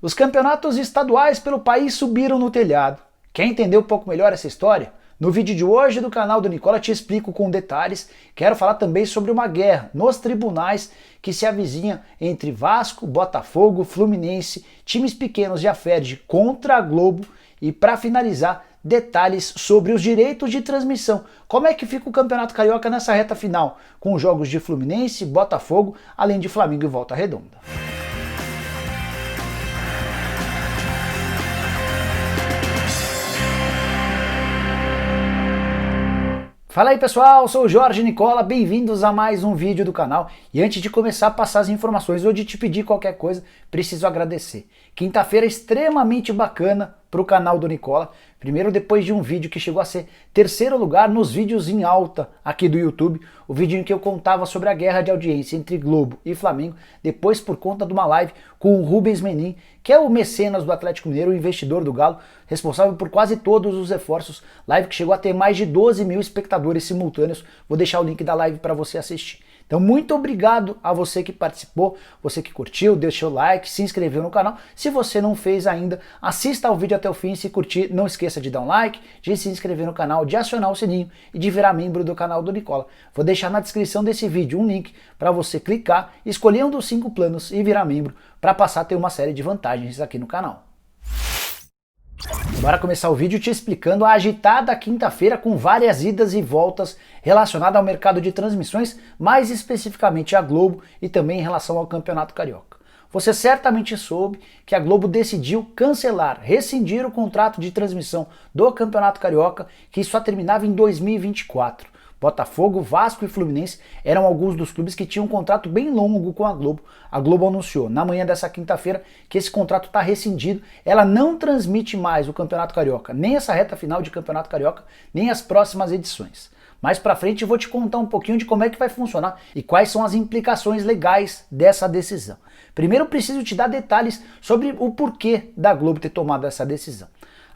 Os campeonatos estaduais pelo país subiram no telhado. Quer entender um pouco melhor essa história? No vídeo de hoje do canal do Nicola te explico com detalhes. Quero falar também sobre uma guerra nos tribunais que se avizinha entre Vasco, Botafogo, Fluminense, times pequenos de Aferj contra a Globo. E para finalizar, detalhes sobre os direitos de transmissão. Como é que fica o Campeonato Carioca nessa reta final, com os jogos de Fluminense, Botafogo, além de Flamengo e Volta Redonda. Fala aí pessoal, sou o Jorge Nicola, bem-vindos a mais um vídeo do canal. E antes de começar a passar as informações ou de te pedir qualquer coisa, preciso agradecer. Quinta-feira extremamente bacana para o canal do Nicola. Primeiro, depois de um vídeo que chegou a ser terceiro lugar nos vídeos em alta aqui do YouTube, o vídeo em que eu contava sobre a guerra de audiência entre Globo e Flamengo, depois por conta de uma live com o Rubens Menin, que é o mecenas do Atlético Mineiro, o investidor do Galo, responsável por quase todos os reforços, live que chegou a ter mais de 12 mil espectadores simultâneos. Vou deixar o link da live para você assistir. Então muito obrigado a você que participou, você que curtiu, deixou o like, se inscreveu no canal. Se você não fez ainda, assista ao vídeo até o fim. Se curtir, não esqueça de dar um like, de se inscrever no canal, de acionar o sininho e de virar membro do canal do Nicola. Vou deixar na descrição desse vídeo um link para você clicar, escolher um dos 5 planos e virar membro para passar a ter uma série de vantagens aqui no canal. Bora começar o vídeo te explicando a agitada quinta-feira com várias idas e voltas relacionadas ao mercado de transmissões, mais especificamente a Globo e também em relação ao Campeonato Carioca. Você certamente soube que a Globo decidiu cancelar, rescindir o contrato de transmissão do Campeonato Carioca, que só terminava em 2024. Botafogo, Vasco e Fluminense eram alguns dos clubes que tinham um contrato bem longo com a Globo. A Globo anunciou na manhã dessa quinta-feira que esse contrato está rescindido. Ela não transmite mais o Campeonato Carioca, nem essa reta final de Campeonato Carioca, nem as próximas edições. Mais pra frente eu vou te contar um pouquinho de como é que vai funcionar e quais são as implicações legais dessa decisão. Primeiro eu preciso te dar detalhes sobre o porquê da Globo ter tomado essa decisão.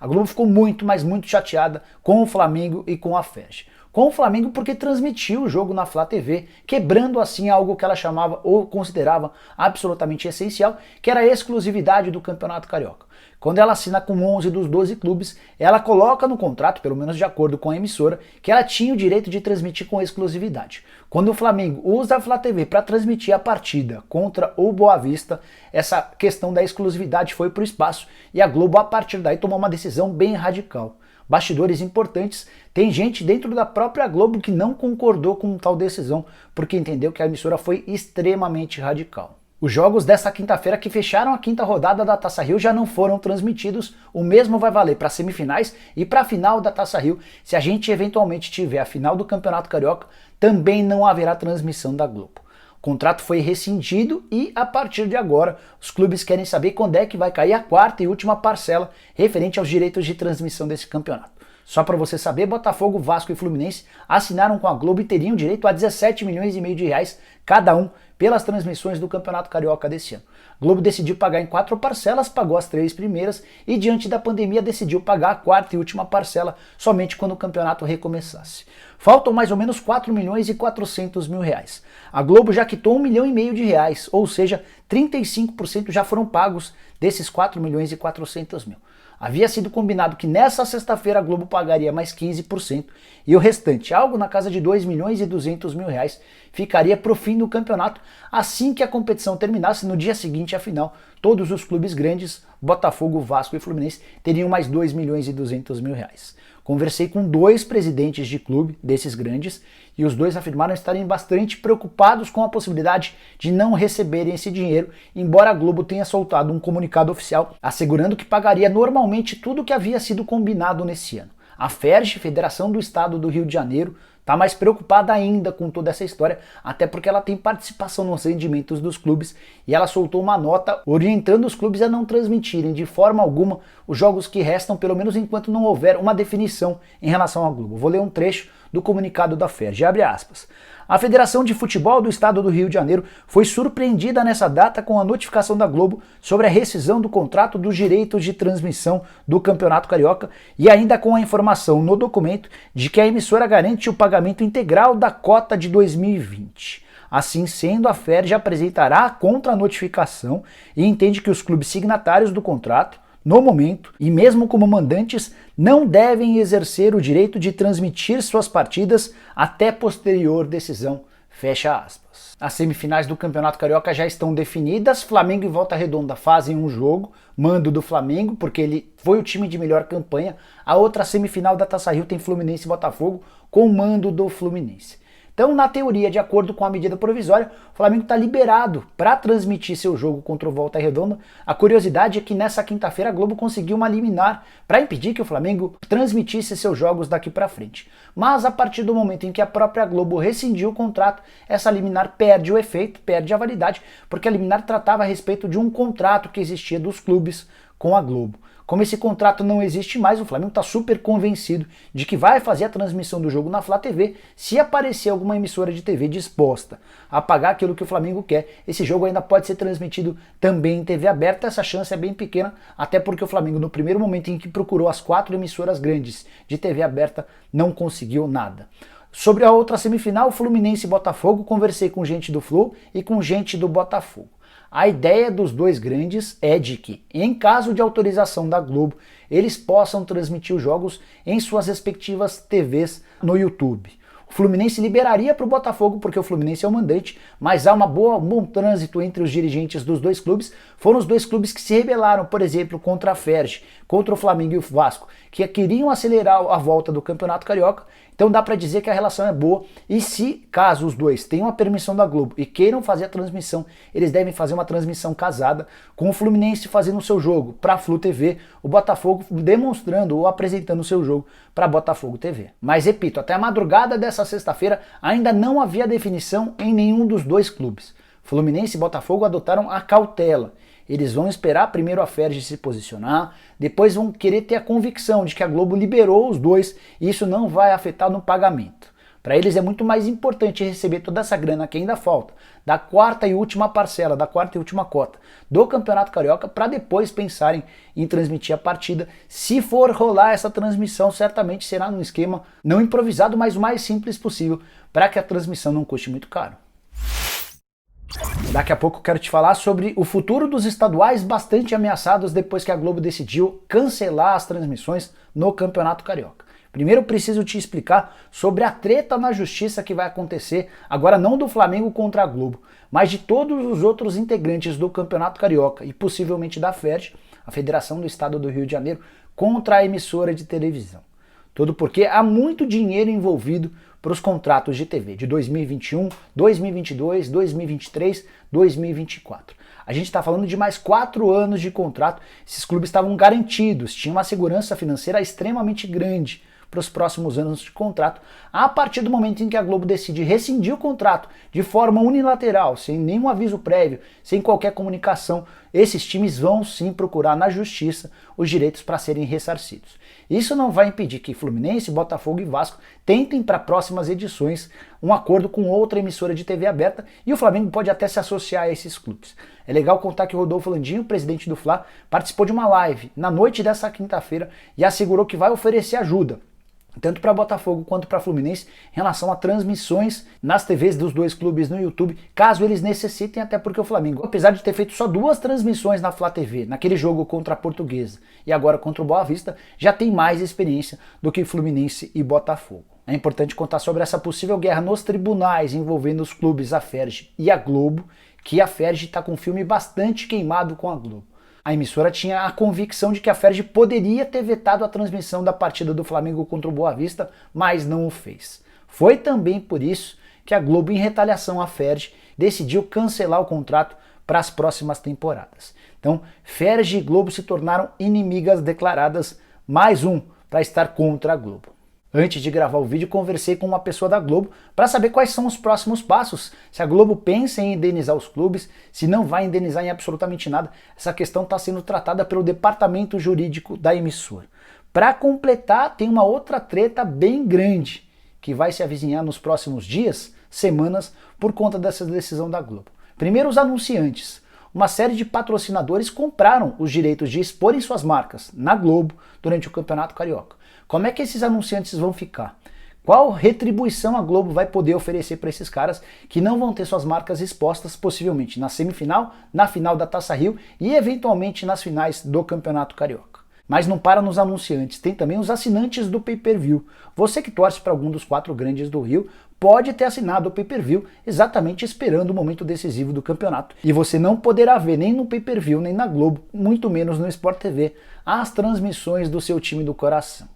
A Globo ficou muito, mas muito chateada com o Flamengo e com a Aferj. Com o Flamengo porque transmitiu o jogo na Flá TV, quebrando assim algo que ela chamava ou considerava absolutamente essencial, que era a exclusividade do Campeonato Carioca. Quando ela assina com 11 dos 12 clubes, ela coloca no contrato, pelo menos de acordo com a emissora, que ela tinha o direito de transmitir com exclusividade. Quando o Flamengo usa a Flá TV para transmitir a partida contra o Boa Vista, essa questão da exclusividade foi para o espaço e a Globo, a partir daí, tomou uma decisão bem radical. Bastidores importantes, tem gente dentro da própria Globo que não concordou com tal decisão, porque entendeu que a emissora foi extremamente radical. Os jogos dessa quinta-feira que fecharam a quinta rodada da Taça Rio já não foram transmitidos, o mesmo vai valer para semifinais e para a final da Taça Rio. Se a gente eventualmente tiver a final do Campeonato Carioca, também não haverá transmissão da Globo. O contrato foi rescindido e, a partir de agora, os clubes querem saber quando é que vai cair a quarta e última parcela referente aos direitos de transmissão desse campeonato. Só para você saber, Botafogo, Vasco e Fluminense assinaram com a Globo e teriam direito a 17 milhões e meio de reais cada um pelas transmissões do Campeonato Carioca desse ano. A Globo decidiu pagar em 4 parcelas, pagou as 3 primeiras e, diante da pandemia, decidiu pagar a quarta e última parcela somente quando o campeonato recomeçasse. Faltam mais ou menos 4 milhões e 400 mil reais. A Globo já quitou 1,5 milhão de reais, ou seja, 35% já foram pagos desses 4 milhões e 400 mil. Havia sido combinado que nessa sexta-feira a Globo pagaria mais 15% e o restante, algo na casa de 2 milhões e 200 mil reais, ficaria para o fim do campeonato. Assim que a competição terminasse, no dia seguinte à final, todos os clubes grandes, Botafogo, Vasco e Fluminense, teriam mais 2 milhões e 200 mil reais. Conversei com 2 presidentes de clube desses grandes e os 2 afirmaram estarem bastante preocupados com a possibilidade de não receberem esse dinheiro, embora a Globo tenha soltado um comunicado oficial assegurando que pagaria normalmente tudo o que havia sido combinado nesse ano. A Aferj, Federação do Estado do Rio de Janeiro, está mais preocupada ainda com toda essa história, até porque ela tem participação nos rendimentos dos clubes e ela soltou uma nota orientando os clubes a não transmitirem de forma alguma os jogos que restam, pelo menos enquanto não houver uma definição em relação à Globo. Vou ler um trecho do comunicado da Aferj, abre aspas. A Federação de Futebol do Estado do Rio de Janeiro foi surpreendida nessa data com a notificação da Globo sobre a rescisão do contrato dos direitos de transmissão do Campeonato Carioca e ainda com a informação no documento de que a emissora garante o pagamento integral da cota de 2020. Assim sendo, a Ferj apresentará a contra-notificação e entende que os clubes signatários do contrato, no momento, e mesmo como mandantes, não devem exercer o direito de transmitir suas partidas até posterior decisão. Fecha aspas. As semifinais do Campeonato Carioca já estão definidas. Flamengo e Volta Redonda fazem um jogo, mando do Flamengo, porque ele foi o time de melhor campanha. A outra semifinal da Taça Rio tem Fluminense e Botafogo, com mando do Fluminense. Então, na teoria, de acordo com a medida provisória, o Flamengo está liberado para transmitir seu jogo contra o Volta Redonda. A curiosidade é que nessa quinta-feira a Globo conseguiu uma liminar para impedir que o Flamengo transmitisse seus jogos daqui para frente. Mas a partir do momento em que a própria Globo rescindiu o contrato, essa liminar perde o efeito, perde a validade, porque a liminar tratava a respeito de um contrato que existia dos clubes com a Globo. Como esse contrato não existe mais, o Flamengo está super convencido de que vai fazer a transmissão do jogo na Flá TV se aparecer alguma emissora de TV disposta a pagar aquilo que o Flamengo quer. Esse jogo ainda pode ser transmitido também em TV aberta, essa chance é bem pequena, até porque o Flamengo, no primeiro momento em que procurou as 4 emissoras grandes de TV aberta, não conseguiu nada. Sobre a outra semifinal, Fluminense e Botafogo, conversei com gente do Flu e com gente do Botafogo. A ideia dos dois grandes é de que, em caso de autorização da Globo, eles possam transmitir os jogos em suas respectivas TVs no YouTube. O Fluminense liberaria para o Botafogo, porque o Fluminense é o mandante, mas há um bom trânsito entre os dirigentes dos dois clubes. Foram os dois clubes que se rebelaram, por exemplo, contra a Ferj, contra o Flamengo e o Vasco, que queriam acelerar a volta do Campeonato Carioca. Então dá para dizer que a relação é boa, e se, caso os dois tenham a permissão da Globo e queiram fazer a transmissão, eles devem fazer uma transmissão casada, com o Fluminense fazendo o seu jogo para a Flu TV, o Botafogo demonstrando ou apresentando o seu jogo para a Botafogo TV. Mas repito, até a madrugada dessa sexta-feira ainda não havia definição em nenhum dos dois clubes. Fluminense e Botafogo adotaram a cautela. Eles vão esperar primeiro a Ferj se posicionar, depois vão querer ter a convicção de que a Globo liberou os dois e isso não vai afetar no pagamento. Para eles é muito mais importante receber toda essa grana que ainda falta, da quarta e última parcela, da quarta e última cota do Campeonato Carioca, para depois pensarem em transmitir a partida. Se for rolar essa transmissão, certamente será num esquema não improvisado, mas o mais simples possível, para que a transmissão não custe muito caro. Daqui a pouco eu quero te falar sobre o futuro dos estaduais bastante ameaçados depois que a Globo decidiu cancelar as transmissões no Campeonato Carioca. Primeiro eu preciso te explicar sobre a treta na justiça que vai acontecer, agora não do Flamengo contra a Globo, mas de todos os outros integrantes do Campeonato Carioca e possivelmente da Ferj, a Federação do Estado do Rio de Janeiro, contra a emissora de televisão. Tudo porque há muito dinheiro envolvido para os contratos de TV de 2021, 2022, 2023, 2024. A gente está falando de mais 4 anos de contrato. Esses clubes estavam garantidos, tinham uma segurança financeira extremamente grande para os próximos anos de contrato. A partir do momento em que a Globo decide rescindir o contrato de forma unilateral, sem nenhum aviso prévio, sem qualquer comunicação, esses times vão sim procurar na justiça os direitos para serem ressarcidos. Isso não vai impedir que Fluminense, Botafogo e Vasco tentem para próximas edições um acordo com outra emissora de TV aberta, e o Flamengo pode até se associar a esses clubes. É legal contar que o Rodolfo Landim, o presidente do Fla, participou de uma live na noite dessa quinta-feira e assegurou que vai oferecer ajuda tanto para Botafogo quanto para Fluminense em relação a transmissões nas TVs dos dois clubes no YouTube, caso eles necessitem, até porque o Flamengo, apesar de ter feito só 2 transmissões na Flá TV, naquele jogo contra a Portuguesa e agora contra o Boa Vista, já tem mais experiência do que Fluminense e Botafogo. É importante contar sobre essa possível guerra nos tribunais envolvendo os clubes, a Ferj e a Globo, que a Ferj está com um filme bastante queimado com a Globo. A emissora tinha a convicção de que a Ferj poderia ter vetado a transmissão da partida do Flamengo contra o Boa Vista, mas não o fez. Foi também por isso que a Globo, em retaliação à Ferj, decidiu cancelar o contrato para as próximas temporadas. Então, Ferj e Globo se tornaram inimigas declaradas, mais um para estar contra a Globo. Antes de gravar o vídeo, conversei com uma pessoa da Globo para saber quais são os próximos passos, se a Globo pensa em indenizar os clubes, se não vai indenizar em absolutamente nada. Essa questão está sendo tratada pelo departamento jurídico da emissora. Para completar, tem uma outra treta bem grande que vai se avizinhar nos próximos dias, semanas, por conta dessa decisão da Globo. Primeiro, os anunciantes. Uma série de patrocinadores compraram os direitos de exporem suas marcas na Globo durante o Campeonato Carioca. Como é que esses anunciantes vão ficar? Qual retribuição a Globo vai poder oferecer para esses caras que não vão ter suas marcas expostas possivelmente na semifinal, na final da Taça Rio e eventualmente nas finais do Campeonato Carioca? Mas não para nos anunciantes, tem também os assinantes do pay-per-view. Você que torce para algum dos 4 grandes do Rio pode ter assinado o pay-per-view exatamente esperando o momento decisivo do campeonato. E você não poderá ver nem no pay-per-view, nem na Globo, muito menos no Sport TV, as transmissões do seu time do coração.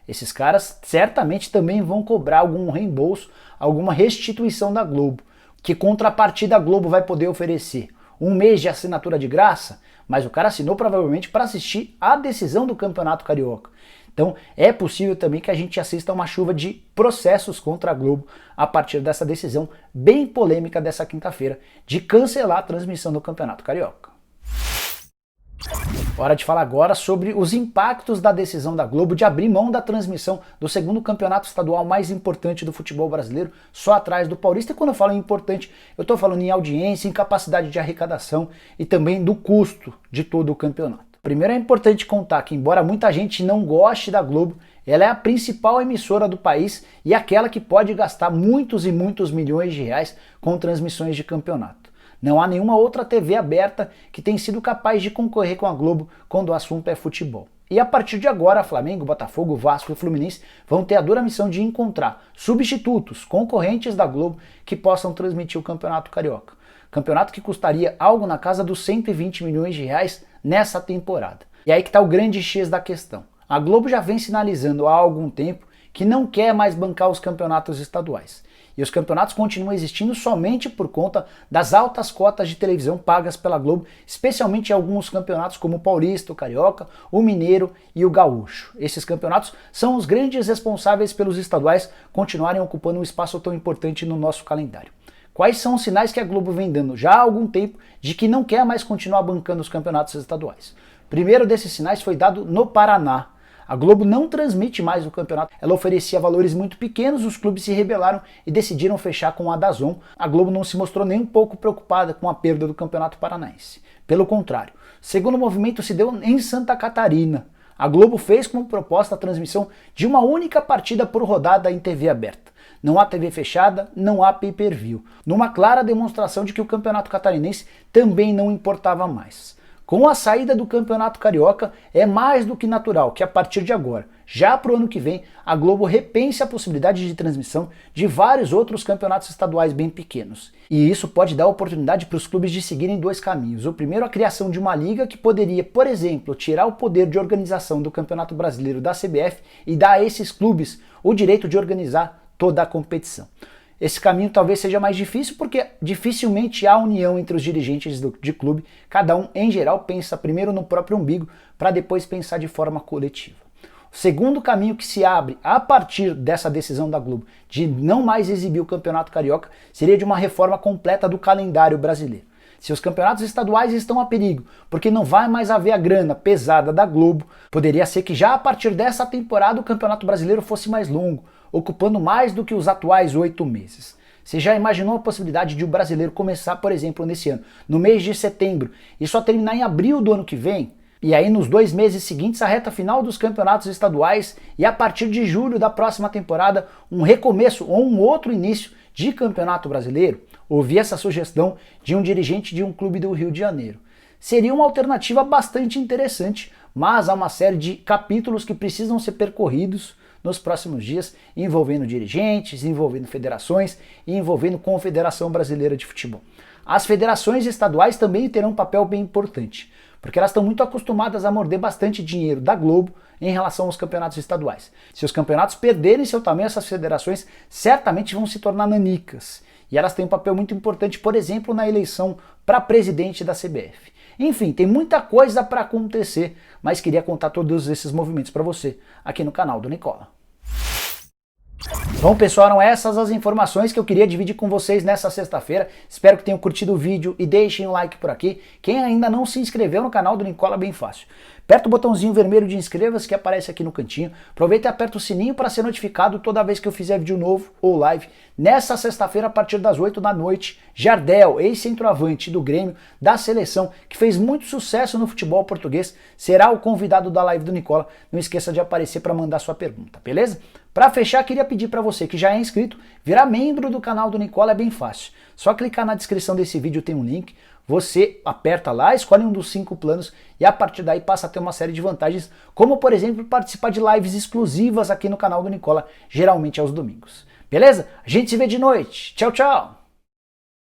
Esses caras certamente também vão cobrar algum reembolso, alguma restituição da Globo. Que contrapartida a Globo vai poder oferecer? Um mês de assinatura de graça? Mas o cara assinou provavelmente para assistir a decisão do Campeonato Carioca. Então é possível também que a gente assista uma chuva de processos contra a Globo a partir dessa decisão bem polêmica dessa quinta-feira de cancelar a transmissão do Campeonato Carioca. Hora de falar agora sobre os impactos da decisão da Globo de abrir mão da transmissão do segundo campeonato estadual mais importante do futebol brasileiro, só atrás do Paulista. E quando eu falo em importante, eu estou falando em audiência, em capacidade de arrecadação e também do custo de todo o campeonato. Primeiro é importante contar que, embora muita gente não goste da Globo, ela é a principal emissora do país e aquela que pode gastar muitos e muitos milhões de reais com transmissões de campeonato. Não há nenhuma outra TV aberta que tenha sido capaz de concorrer com a Globo quando o assunto é futebol. E a partir de agora, Flamengo, Botafogo, Vasco e Fluminense vão ter a dura missão de encontrar substitutos, concorrentes da Globo que possam transmitir o Campeonato Carioca. Campeonato que custaria algo na casa dos 120 milhões de reais nessa temporada. E aí que está o grande X da questão. A Globo já vem sinalizando há algum tempo que não quer mais bancar os campeonatos estaduais. E os campeonatos continuam existindo somente por conta das altas cotas de televisão pagas pela Globo, especialmente em alguns campeonatos como o Paulista, o Carioca, o Mineiro e o Gaúcho. Esses campeonatos são os grandes responsáveis pelos estaduais continuarem ocupando um espaço tão importante no nosso calendário. Quais são os sinais que a Globo vem dando já há algum tempo de que não quer mais continuar bancando os campeonatos estaduais? O primeiro desses sinais foi dado no Paraná. A Globo não transmite mais o campeonato, ela oferecia valores muito pequenos, os clubes se rebelaram e decidiram fechar com a DAZN. A Globo não se mostrou nem um pouco preocupada com a perda do Campeonato Paranaense. Pelo contrário, o segundo movimento se deu em Santa Catarina. A Globo fez como proposta a transmissão de uma única partida por rodada em TV aberta. Não há TV fechada, não há pay-per-view, numa clara demonstração de que o Campeonato Catarinense também não importava mais. Com a saída do Campeonato Carioca, é mais do que natural que a partir de agora, já para o ano que vem, a Globo repense a possibilidade de transmissão de vários outros campeonatos estaduais bem pequenos. E isso pode dar oportunidade para os clubes de seguirem 2 caminhos. O primeiro, a criação de uma liga que poderia, por exemplo, tirar o poder de organização do Campeonato Brasileiro da CBF e dar a esses clubes o direito de organizar toda a competição. Esse caminho talvez seja mais difícil porque dificilmente há união entre os dirigentes de clube, cada um em geral pensa primeiro no próprio umbigo para depois pensar de forma coletiva. O segundo caminho que se abre a partir dessa decisão da Globo de não mais exibir o Campeonato Carioca seria de uma reforma completa do calendário brasileiro. Se os campeonatos estaduais estão a perigo, porque não vai mais haver a grana pesada da Globo, poderia ser que já a partir dessa temporada o Campeonato Brasileiro fosse mais longo, ocupando mais do que os atuais 8 meses. Você já imaginou a possibilidade de o brasileiro começar, por exemplo, nesse ano, no mês de setembro, e só terminar em abril do ano que vem? E aí nos 2 meses seguintes a reta final dos campeonatos estaduais e a partir de julho da próxima temporada um recomeço ou um outro início de campeonato brasileiro? Ouvi essa sugestão de um dirigente de um clube do Rio de Janeiro. Seria uma alternativa bastante interessante, mas há uma série de capítulos que precisam ser percorridos nos próximos dias, envolvendo dirigentes, envolvendo federações e envolvendo Confederação Brasileira de Futebol. As federações estaduais também terão um papel bem importante, porque elas estão muito acostumadas a morder bastante dinheiro da Globo em relação aos campeonatos estaduais. Se os campeonatos perderem seu tamanho, essas federações certamente vão se tornar nanicas. E elas têm um papel muito importante, por exemplo, na eleição para presidente da CBF. Enfim, tem muita coisa para acontecer, mas queria contar todos esses movimentos para você aqui no canal do Nicola. Bom pessoal, eram essas as informações que eu queria dividir com vocês nessa sexta-feira. Espero que tenham curtido o vídeo e deixem um like por aqui. Quem ainda não se inscreveu no canal do Nicola, bem fácil. Aperta o botãozinho vermelho de inscreva-se que aparece aqui no cantinho. Aproveita e aperta o sininho para ser notificado toda vez que eu fizer vídeo novo ou live. Nessa sexta-feira, a partir das 8 da noite, Jardel, ex-centroavante do Grêmio, da seleção, que fez muito sucesso no futebol português, será o convidado da live do Nicola. Não esqueça de aparecer para mandar sua pergunta, beleza? Para fechar, queria pedir para você que já é inscrito, virar membro do canal do Nicola é bem fácil. Só clicar na descrição desse vídeo, tem um link, você aperta lá, escolhe um dos 5 planos e a partir daí passa a ter uma série de vantagens, como por exemplo participar de lives exclusivas aqui no canal do Nicola, geralmente aos domingos. Beleza? A gente se vê de noite. Tchau, tchau!